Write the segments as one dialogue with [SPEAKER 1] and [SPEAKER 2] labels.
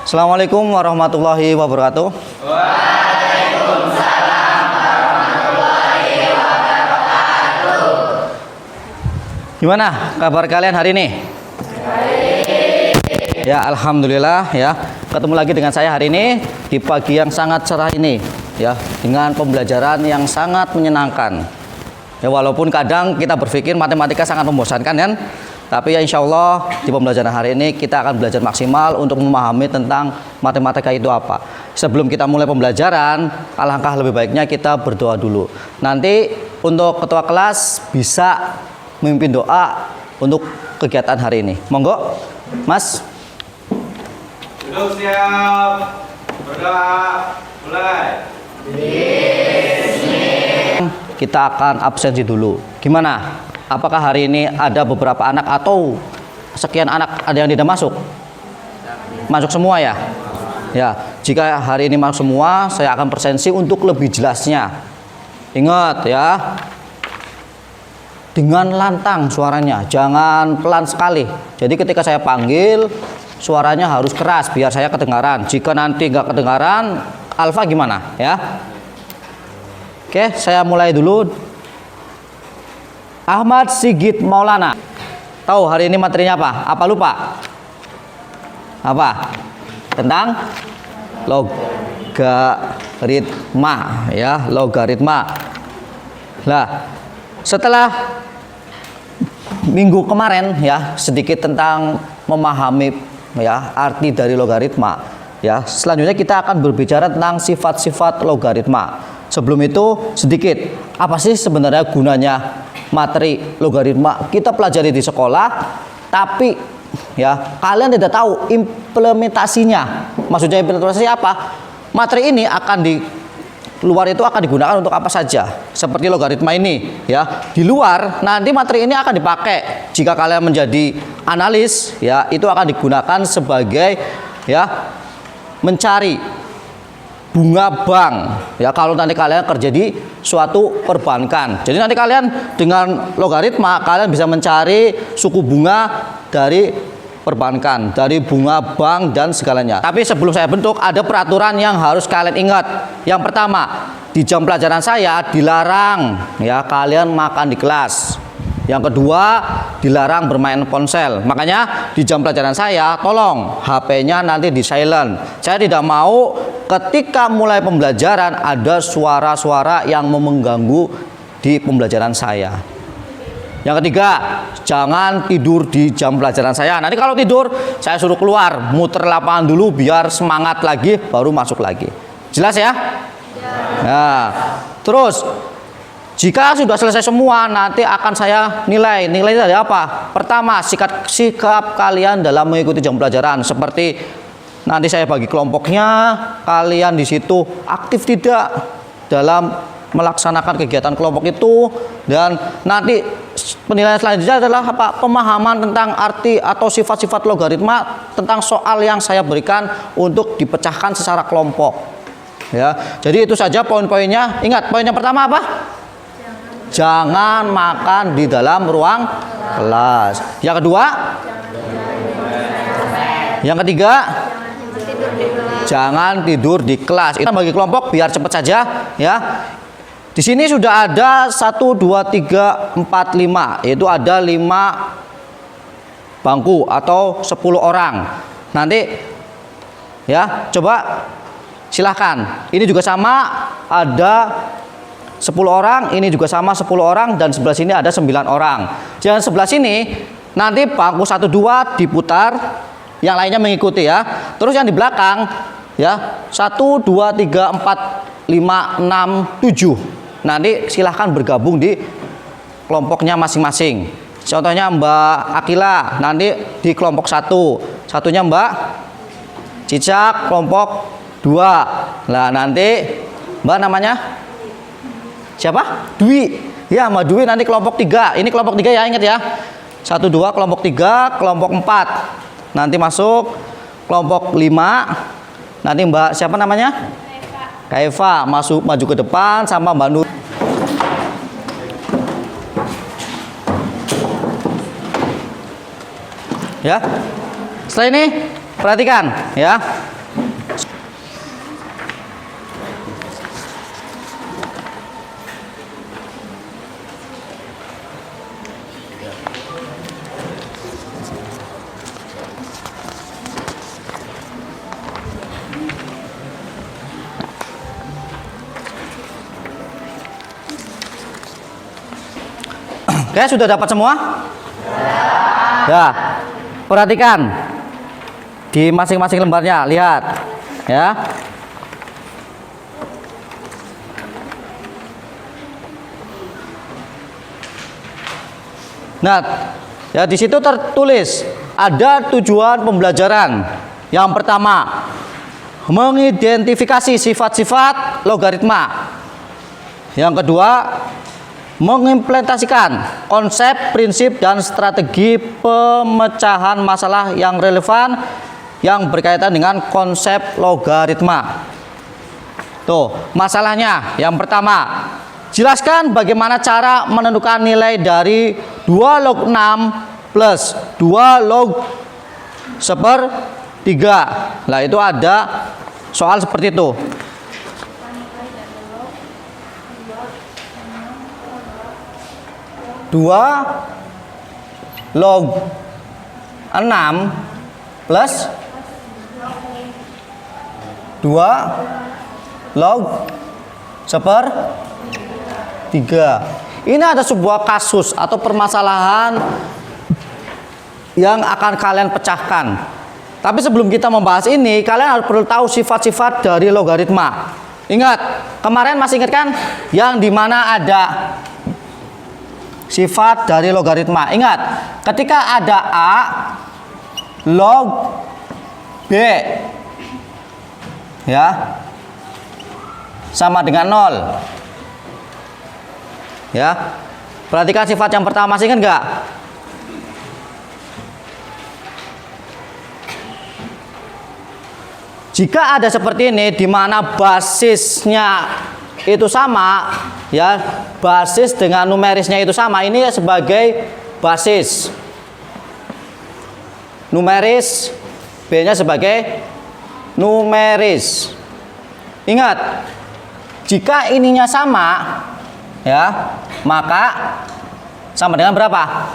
[SPEAKER 1] Assalamualaikum warahmatullahi wabarakatuh.
[SPEAKER 2] Waalaikumsalam warahmatullahi wabarakatuh.
[SPEAKER 1] Gimana kabar kalian hari ini? Ya, alhamdulillah ya. Ketemu lagi dengan saya hari ini di pagi yang sangat cerah ini ya, dengan pembelajaran yang sangat menyenangkan. Ya, walaupun kadang kita berpikir matematika sangat membosankan kan? Tapi ya insya Allah di pembelajaran hari ini kita akan belajar maksimal untuk memahami tentang matematika itu apa. Sebelum kita mulai pembelajaran, alangkah lebih baiknya kita berdoa dulu. Nanti untuk ketua kelas bisa memimpin doa untuk kegiatan hari ini. Monggo, Mas.
[SPEAKER 2] Duduk siap. Berdoa. Mulai.
[SPEAKER 1] Kita akan absensi dulu. Gimana? Apakah hari ini ada beberapa anak atau sekian anak ada yang tidak masuk? Masuk semua ya? Ya, jika hari ini masuk semua, saya akan presensi untuk lebih jelasnya. Ingat ya, dengan lantang suaranya, jangan pelan sekali. Jadi ketika saya panggil, suaranya harus keras biar saya kedengaran. Jika nanti nggak kedengaran, Alfa gimana ya? Oke, saya mulai dulu. Ahmad Sigit Maulana. Tahu hari ini materinya apa? Apa lupa? Apa? Tentang logaritma ya, logaritma. Lah, setelah minggu kemarin ya sedikit tentang memahami ya arti dari logaritma ya. Selanjutnya kita akan berbicara tentang sifat-sifat logaritma. Sebelum itu sedikit, apa sih sebenarnya gunanya materi logaritma? Kita pelajari di sekolah, tapi ya kalian tidak tahu implementasinya. Maksudnya implementasi apa? Materi ini akan di luar itu akan digunakan untuk apa saja? Seperti logaritma ini ya. Di luar nanti materi ini akan dipakai jika kalian menjadi analis ya, itu akan digunakan sebagai ya mencari bunga bank ya, kalau nanti kalian kerja di suatu perbankan. Jadi nanti kalian dengan logaritma kalian bisa mencari suku bunga dari perbankan, dari bunga bank dan segalanya. Tapi sebelum saya bentuk ada peraturan yang harus kalian ingat. Yang pertama, di jam pelajaran saya dilarang ya kalian makan di kelas. Yang kedua, dilarang bermain ponsel. Makanya di jam pelajaran saya tolong HP-nya nanti di silent. Saya tidak mau ketika mulai pembelajaran ada suara-suara yang mengganggu di pembelajaran saya. Yang ketiga, jangan tidur di jam pelajaran saya. Nanti kalau tidur, saya suruh keluar, muter lapangan dulu biar semangat lagi, baru masuk lagi. Jelas ya? Nah, terus jika sudah selesai semua, nanti akan saya nilai. Nilainya dari apa? Pertama, sikap kalian dalam mengikuti jam pelajaran. Seperti nanti saya bagi kelompoknya, kalian di situ aktif tidak dalam melaksanakan kegiatan kelompok itu. Dan nanti penilaian selanjutnya adalah apa? Pemahaman tentang arti atau sifat-sifat logaritma tentang soal yang saya berikan untuk dipecahkan secara kelompok. Ya, jadi itu saja poin-poinnya. Ingat, poin yang pertama apa? Jangan makan di dalam ruang kelas. Yang kedua, yang ketiga, jangan tidur di kelas. Itu bagi kelompok biar cepat saja ya. Di sini sudah ada 1, 2, 3, 4, 5. Yaitu ada 5 bangku atau 10 orang. Nanti ya, coba silahkan. Ini juga sama, ada 10 orang, ini juga sama 10 orang, dan sebelah sini ada 9 orang. Jangan sebelah sini, nanti bangku 1, 2 diputar, yang lainnya mengikuti ya. Terus yang di belakang ya, 1, 2, 3, 4, 5, 6, 7. Nanti silahkan bergabung di kelompoknya masing-masing. Contohnya Mbak Akila nanti di kelompok 1, satunya Mbak Cicak kelompok 2. Nah nanti Mbak namanya siapa? Dwi. Ya, Mbak Dwi nanti kelompok 3. Ini kelompok 3 ya, ingat ya. 1, 2 kelompok 3, kelompok 4. Nanti masuk kelompok 5. Nanti Mbak siapa namanya? Kak Eva masuk maju ke depan sama Mbak Nur. Ya. Setelah ini perhatikan ya. Oke, sudah dapat semua? Ya. Perhatikan di masing-masing lembarnya, lihat ya. Nah, ya di situ tertulis ada tujuan pembelajaran. Yang pertama, mengidentifikasi sifat-sifat logaritma. Yang kedua, mengimplementasikan konsep, prinsip, dan strategi pemecahan masalah yang relevan yang berkaitan dengan konsep logaritma. Tuh, masalahnya yang pertama, jelaskan bagaimana cara menentukan nilai dari 2 log 6 plus 2 log 1/3. Nah, itu ada soal seperti itu. Dua log 6 plus 2 log 1/3. Ini ada sebuah kasus atau permasalahan yang akan kalian pecahkan. Tapi sebelum kita membahas ini, kalian harus perlu tahu sifat-sifat dari logaritma. Ingat, kemarin masih ingat kan yang dimana ada sifat dari logaritma. Ingat, ketika ada A log B ya sama dengan 0. Ya. Perhatikan sifat yang pertama, masih ingat enggak? Jika ada seperti ini di mana basisnya itu sama, ya, basis dengan numerisnya itu sama, ini sebagai basis. Numeris, B-nya sebagai numeris. Ingat, jika ininya sama, ya, maka sama dengan berapa?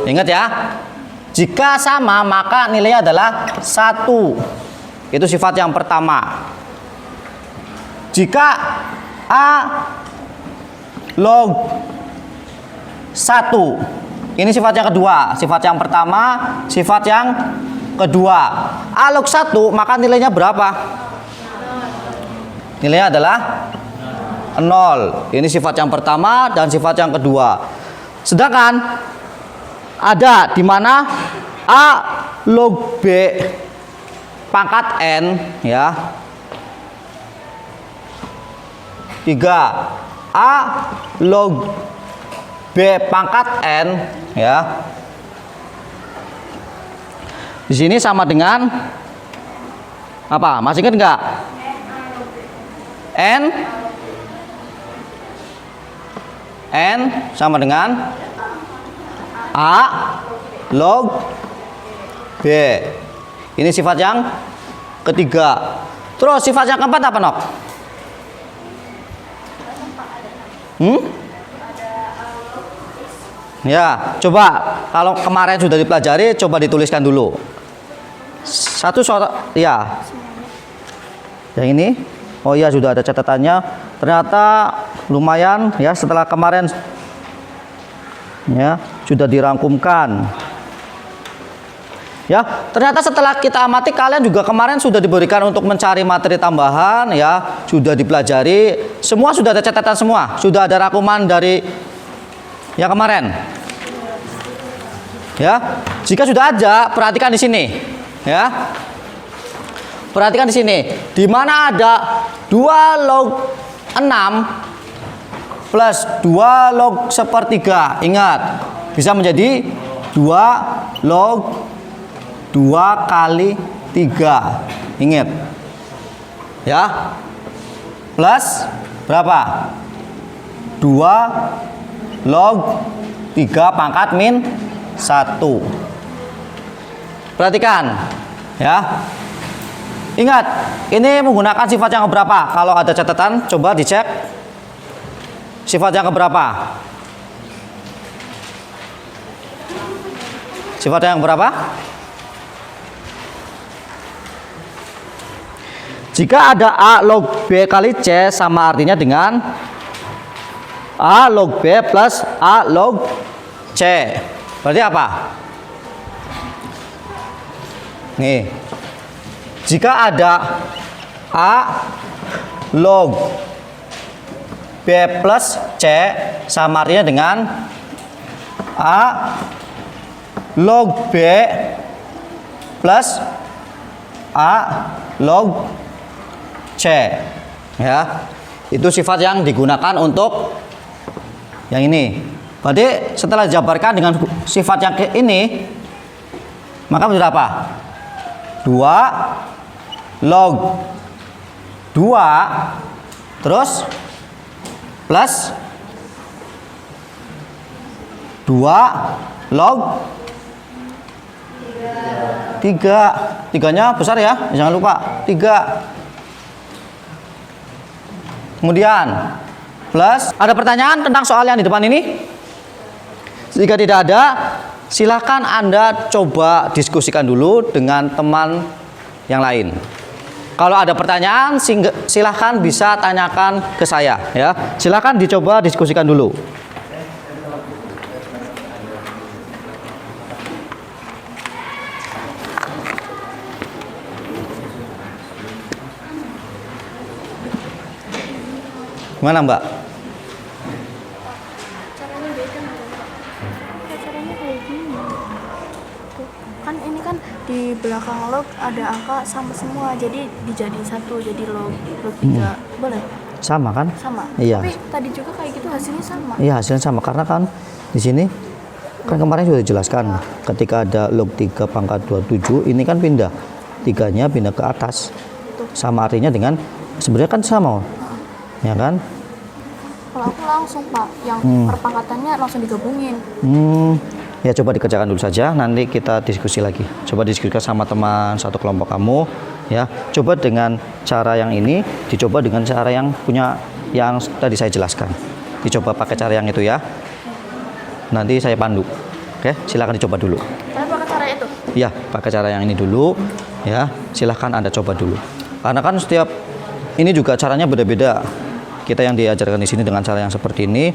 [SPEAKER 1] Ingat ya, jika sama maka nilainya adalah 1. Itu sifat yang pertama. Jika A log 1, ini sifat yang kedua. Sifat yang pertama, sifat yang kedua. A log 1, maka nilainya berapa? Nilainya adalah 0. Ini sifat yang pertama dan sifat yang kedua. Sedangkan ada di mana A log B pangkat N, ya, 3 A log B pangkat N, ya. Di sini sama dengan apa? Masih ingat enggak? N sama dengan A log B. Ini sifat yang ketiga. Terus sifat yang keempat apa, Nok? Ya, coba kalau kemarin sudah dipelajari, coba dituliskan dulu. Satu soal, ya. Yang ini, oh ya sudah ada catatannya. Ternyata lumayan ya setelah kemarin ya sudah dirangkumkan. Ya, ternyata setelah kita amati kalian juga kemarin sudah diberikan untuk mencari materi tambahan ya, sudah dipelajari, semua sudah ada catatan semua, sudah ada rangkuman dari yang kemarin. Ya, jika sudah ada, perhatikan di sini, ya. Perhatikan di sini, di mana ada 2 log 6 plus 2 log 1/3. Ingat, bisa menjadi 2 log 2 kali 3. Ingat. Ya. Plus berapa? 2 log 3 pangkat min 1. Perhatikan. Ya. Ingat, ini menggunakan sifat yang keberapa? Kalau ada catatan, coba dicek. Sifat yang keberapa? Sifat yang berapa? Jika ada A log B kali C sama artinya dengan A log B plus A log C. Berarti apa? Nih, jika ada A log B plus C sama artinya dengan A log B plus A log C. Ya, itu sifat yang digunakan untuk yang ini. Berarti setelah dijabarkan dengan sifat yang ini, maka menjadi apa? 2 log 2 terus plus 2 log 3. Tiganya besar ya, jangan lupa 3. Kemudian plus, ada pertanyaan tentang soal yang di depan ini? Jika tidak ada, silakan Anda coba diskusikan dulu dengan teman yang lain. Kalau ada pertanyaan, silakan bisa tanyakan ke saya ya. Silakan dicoba diskusikan dulu. Gimana Mbak?
[SPEAKER 3] Caranya beda caranya kayak gini. Tuh, kan ini kan di belakang log ada angka sama semua, jadi dijadiin satu, jadi log 3. Boleh?
[SPEAKER 1] Sama kan?
[SPEAKER 3] Sama.
[SPEAKER 1] Iya.
[SPEAKER 3] Tapi tadi juga kayak gitu hasilnya sama.
[SPEAKER 1] Iya, hasilnya sama karena kan di sini kan kemarin sudah dijelaskan ketika ada log 3 pangkat 27 ini kan pindah. 3-nya pindah ke atas. Sama artinya dengan sebenarnya kan sama. Ya kan?
[SPEAKER 3] Kalau aku langsung Pak, yang perpangkatannya langsung digabungin.
[SPEAKER 1] Ya coba dikerjakan dulu saja, nanti kita diskusi lagi. Coba diskusikan sama teman satu kelompok kamu, ya. Coba dengan cara yang ini, dicoba dengan cara yang punya yang tadi saya jelaskan. Dicoba pakai cara yang itu ya. Nanti saya pandu. Oke, silakan dicoba dulu.
[SPEAKER 3] Saya pakai cara itu.
[SPEAKER 1] Ya, pakai cara yang ini dulu, ya. Silakan Anda coba dulu. Karena kan setiap ini juga caranya beda-beda. Kita yang diajarkan di sini dengan cara yang seperti ini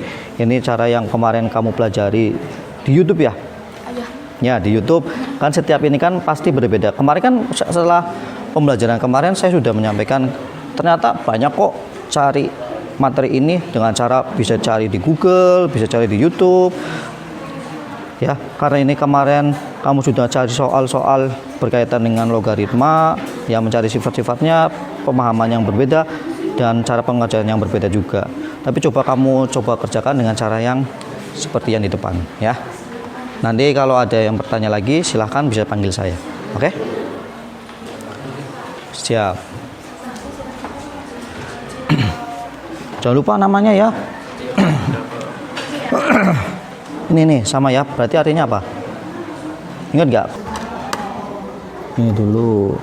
[SPEAKER 1] cara yang kemarin kamu pelajari di YouTube ya?
[SPEAKER 3] Ayah.
[SPEAKER 1] Ya, di YouTube. Kan setiap ini kan pasti berbeda. Kemarin kan setelah pembelajaran kemarin saya sudah menyampaikan ternyata banyak kok cari materi ini dengan cara bisa cari di Google, bisa cari di YouTube. Ya, karena ini kemarin kamu sudah cari soal-soal berkaitan dengan logaritma yang mencari sifat-sifatnya, pemahaman yang berbeda dan cara pengajaran yang berbeda juga. Tapi kamu coba kerjakan dengan cara yang seperti yang di depan ya. Nanti kalau ada yang bertanya lagi silahkan bisa panggil saya. Oke? Siap. Jangan lupa namanya ya. Ini nih sama ya. Berarti artinya apa? Ingat nggak? Ini dulu.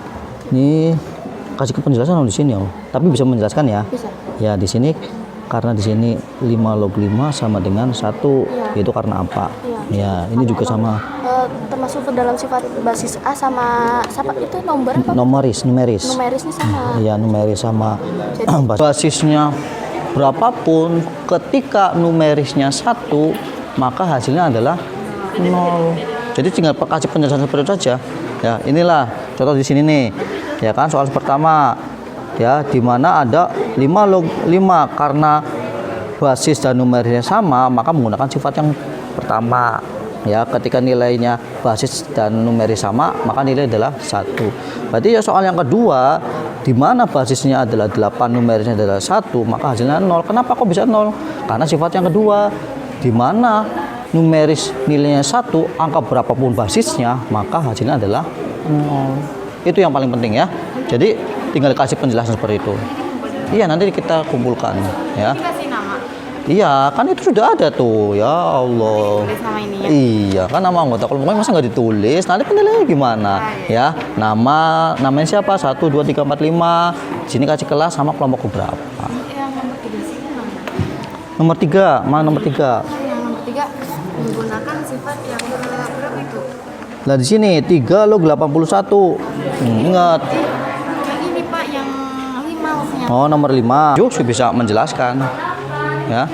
[SPEAKER 1] Ini kasih penjelasan di sini ya. Tapi bisa menjelaskan ya?
[SPEAKER 3] Bisa.
[SPEAKER 1] Ya di sini karena di sini 5 log 5 sama dengan 1.
[SPEAKER 3] Iya.
[SPEAKER 1] Itu karena apa?
[SPEAKER 3] Iya.
[SPEAKER 1] Ya, ini juga sama
[SPEAKER 3] Termasuk dalam sifat basis A sama itu nomor apa?
[SPEAKER 1] numerisnya
[SPEAKER 3] sama.
[SPEAKER 1] Iya, numeris sama basisnya berapapun, ketika numerisnya 1 maka hasilnya adalah 0. Jadi tinggal kasih penjelasan seperti itu saja. Ya, inilah contoh di sini nih. Ya kan, soal pertama ya, di mana ada 5 log 5 karena basis dan numerisnya sama, maka menggunakan sifat yang pertama. Ya, ketika nilainya basis dan numeris sama, maka nilai adalah 1. Berarti ya soal yang kedua, di mana basisnya adalah 8, numerisnya adalah 1, maka hasilnya 0. Kenapa kok bisa 0? Karena sifat yang kedua, di mana numeris nilainya 1, angka berapapun basisnya, maka hasilnya adalah 0. Itu yang paling penting ya. Jadi tinggal kasih penjelasan seperti itu. Iya, nanti kita kumpulkan ya.
[SPEAKER 3] Dikasih nama.
[SPEAKER 1] Iya, kan itu sudah ada tuh. Ya Allah.
[SPEAKER 3] Tulis nama ini ya.
[SPEAKER 1] Iya, kan nama anggota kelompoknya masa nggak ditulis? Nanti penilaiannya gimana? Ya, namanya siapa? 1, 2, 3, 4, 5. Di sini kasih kelas sama kelompok berapa.
[SPEAKER 3] Yang nomor 3 sih
[SPEAKER 1] Nomor 3, mana nomor 3?
[SPEAKER 3] Yang nomor 3 menggunakan sifat yang berapa itu?
[SPEAKER 1] Nah, di sini 3 log 81. Ingat.
[SPEAKER 3] Yang ini Pak, yang 5 lognya.
[SPEAKER 1] Oh, nomor 5. Yuk, bisa menjelaskan. Ya.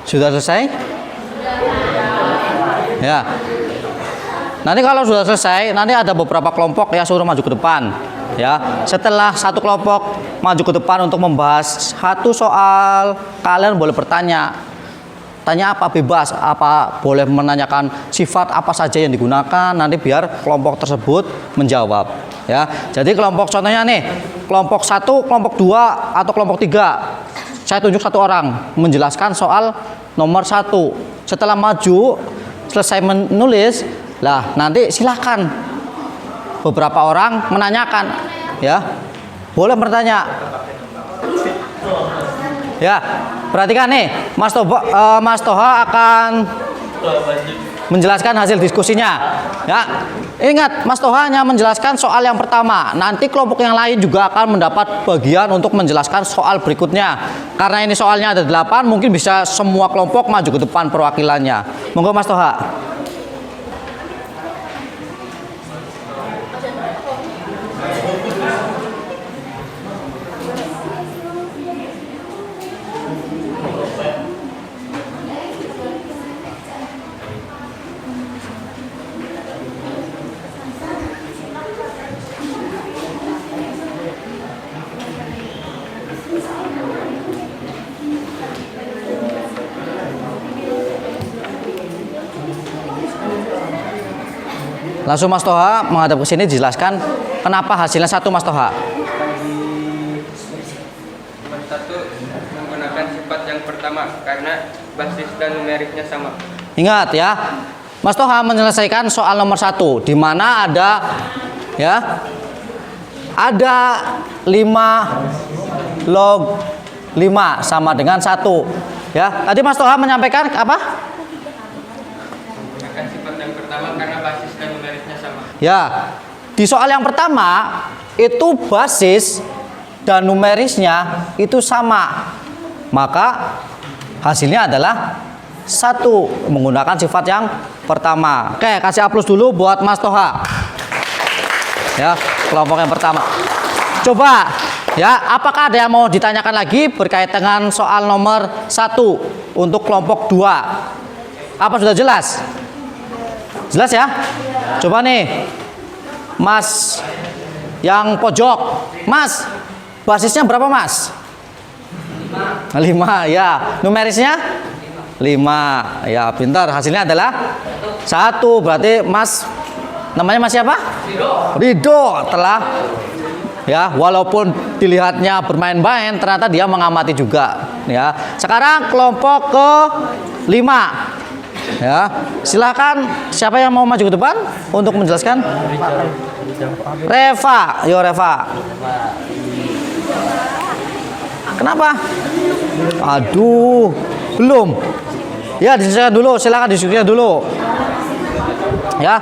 [SPEAKER 1] Sudah selesai? Ya. Nanti kalau sudah selesai, nanti ada beberapa kelompok ya suruh maju ke depan. Ya. Setelah satu kelompok maju ke depan untuk membahas satu soal, kalian boleh bertanya. Tanya apa bebas, apa boleh menanyakan sifat apa saja yang digunakan, nanti biar kelompok tersebut menjawab. Ya. Jadi kelompok contohnya nih, kelompok 1, kelompok 2 atau kelompok 3. Saya tunjuk satu orang menjelaskan soal nomor 1. Setelah maju, selesai menulis, lah nanti silakan beberapa orang menanyakan, ya, boleh bertanya. Ya, perhatikan nih, Mas Toha akan menjelaskan hasil diskusinya. Ya, ingat Mas Toha hanya menjelaskan soal yang pertama. Nanti kelompok yang lain juga akan mendapat bagian untuk menjelaskan soal berikutnya. Karena ini soalnya ada 8, mungkin bisa semua kelompok maju ke depan perwakilannya. Monggo Mas Toha. Langsung Mas Toha menghadap ke sini dijelaskan kenapa hasilnya 1 Mas Toha.
[SPEAKER 4] Nomor 1 menggunakan sifat yang pertama karena basis dan numeriknya sama.
[SPEAKER 1] Ingat ya, Mas Toha menyelesaikan soal nomor 1 di mana ada ada 5 log 5 sama dengan 1. Ya, tadi Mas Toha menyampaikan apa?
[SPEAKER 4] Menggunakan sifat yang pertama karena basis dan numeriknya sama.
[SPEAKER 1] Ya, di soal yang pertama itu basis dan numerisnya itu sama. Maka hasilnya adalah 1 menggunakan sifat yang pertama. Oke, kasih aplaus dulu buat Mas Toha. Ya, kelompok yang pertama. Coba ya, apakah ada yang mau ditanyakan lagi berkaitan dengan soal nomor 1 untuk kelompok 2? Apa sudah jelas? Jelas ya? Coba nih Mas Yang pojok. Mas, basisnya berapa, Mas? 5. Ya. Numerisnya 5. Ya, pintar. Hasilnya adalah 1. Berarti Mas namanya Mas siapa? Ridho. Telah ya, walaupun dilihatnya bermain-main, ternyata dia mengamati juga. Ya. Sekarang kelompok ke-5. Ya, silakan siapa yang mau maju ke depan untuk menjelaskan? Reva, yo Reva. Kenapa? Aduh, belum. Ya, diskusikan dulu, silakan diskusikan dulu. Ya.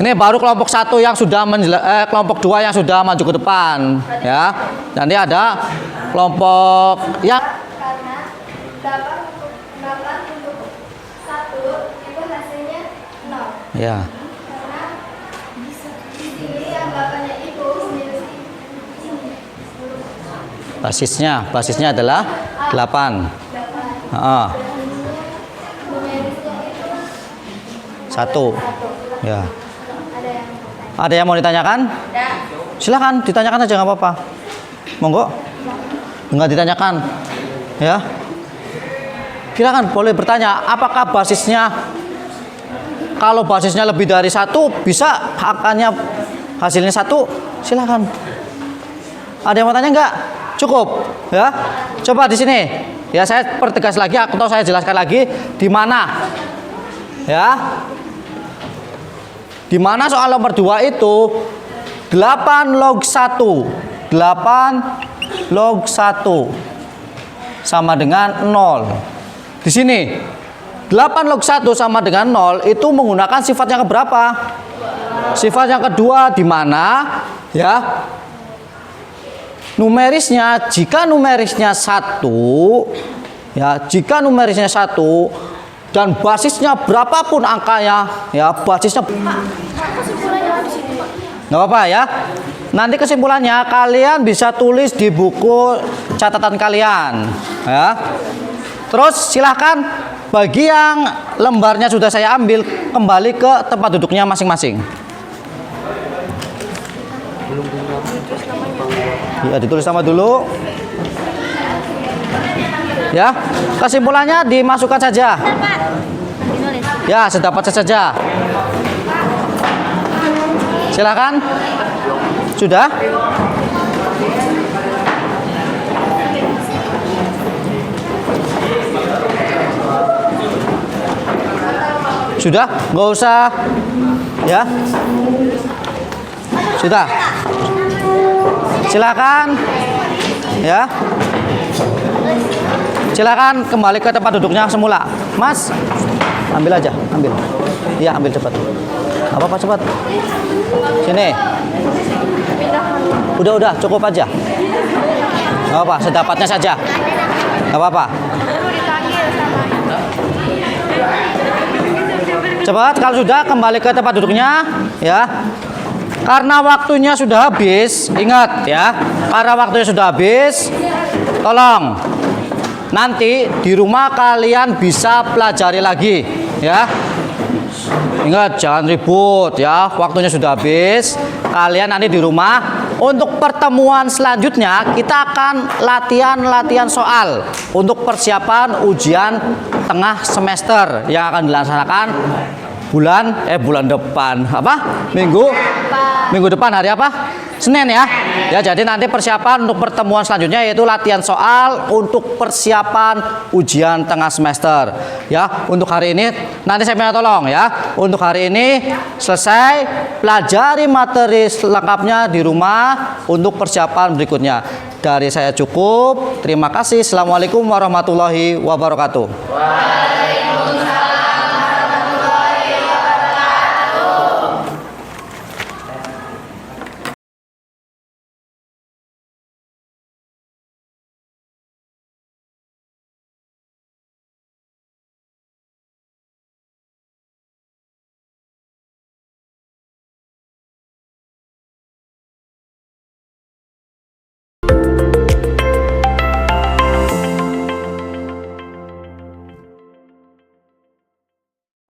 [SPEAKER 1] Ini baru kelompok 1 yang sudah kelompok 2 yang sudah maju ke depan, ya. Nanti ada kelompok yang
[SPEAKER 5] karena 8 untuk 1 itu hasilnya 0.
[SPEAKER 1] ya.
[SPEAKER 5] Karena di sini yang 8-nya itu sendiri
[SPEAKER 1] Basisnya adalah 8. Heeh. 1. Ya. Ada yang mau ditanyakan? Silakan ditanyakan aja, nggak apa-apa. Monggo. Nggak ditanyakan, ya. Silakan boleh bertanya. Apakah basisnya? Kalau basisnya lebih dari 1, bisa angkanya hasilnya 1. Silakan. Ada yang mau tanya nggak? Cukup, ya. Coba di sini. Ya, saya pertegas lagi atau saya jelaskan lagi di mana. Ya. Di mana soal nomor 2 itu 8 log 1. 8 log 1 sama dengan 0. Di sini 8 log 1 sama dengan 0 itu menggunakan sifat yang keberapa? Sifat yang kedua, di mana ya numerisnya, jika numerisnya 1 ya, jika numerisnya 1 dan basisnya berapapun angkanya, ya basisnya
[SPEAKER 3] Kesimpulannya di sini, Pak.
[SPEAKER 1] nggak apa-apa ya. Nanti kesimpulannya kalian bisa tulis di buku catatan kalian, ya. Terus silahkan bagi yang lembarnya sudah saya ambil kembali ke tempat duduknya masing-masing. Ya, ditulis nama dulu. Ya, kesimpulannya dimasukkan saja. Ya, sedapatnya saja. Silakan. Sudah? Sudah? Nggak usah. Ya. Sudah. Silakan. Ya. Silakan kembali ke tempat duduknya semula. Mas, ambil aja, ambil. Iya, ambil cepat. Apa apa cepat. Sini. Udah, cukup aja. Gak apa, sedapatnya saja. Gak apa-apa. Cepat, kalau sudah kembali ke tempat duduknya, ya. Karena waktunya sudah habis, ingat ya. Karena waktunya sudah habis, tolong nanti di rumah kalian bisa pelajari lagi, ya. Ingat, jangan ribut ya. Waktunya sudah habis. Kalian nanti di rumah untuk pertemuan selanjutnya kita akan latihan soal untuk persiapan ujian tengah semester yang akan dilaksanakan bulan depan. Apa? Minggu depan hari apa? Senin ya. Ya, jadi nanti persiapan untuk pertemuan selanjutnya yaitu latihan soal untuk persiapan ujian tengah semester. Ya, untuk hari ini nanti saya minta tolong ya. Untuk hari ini selesai, pelajari materi lengkapnya di rumah untuk persiapan berikutnya. Dari saya cukup. Terima kasih. Assalamualaikum warahmatullahi wabarakatuh.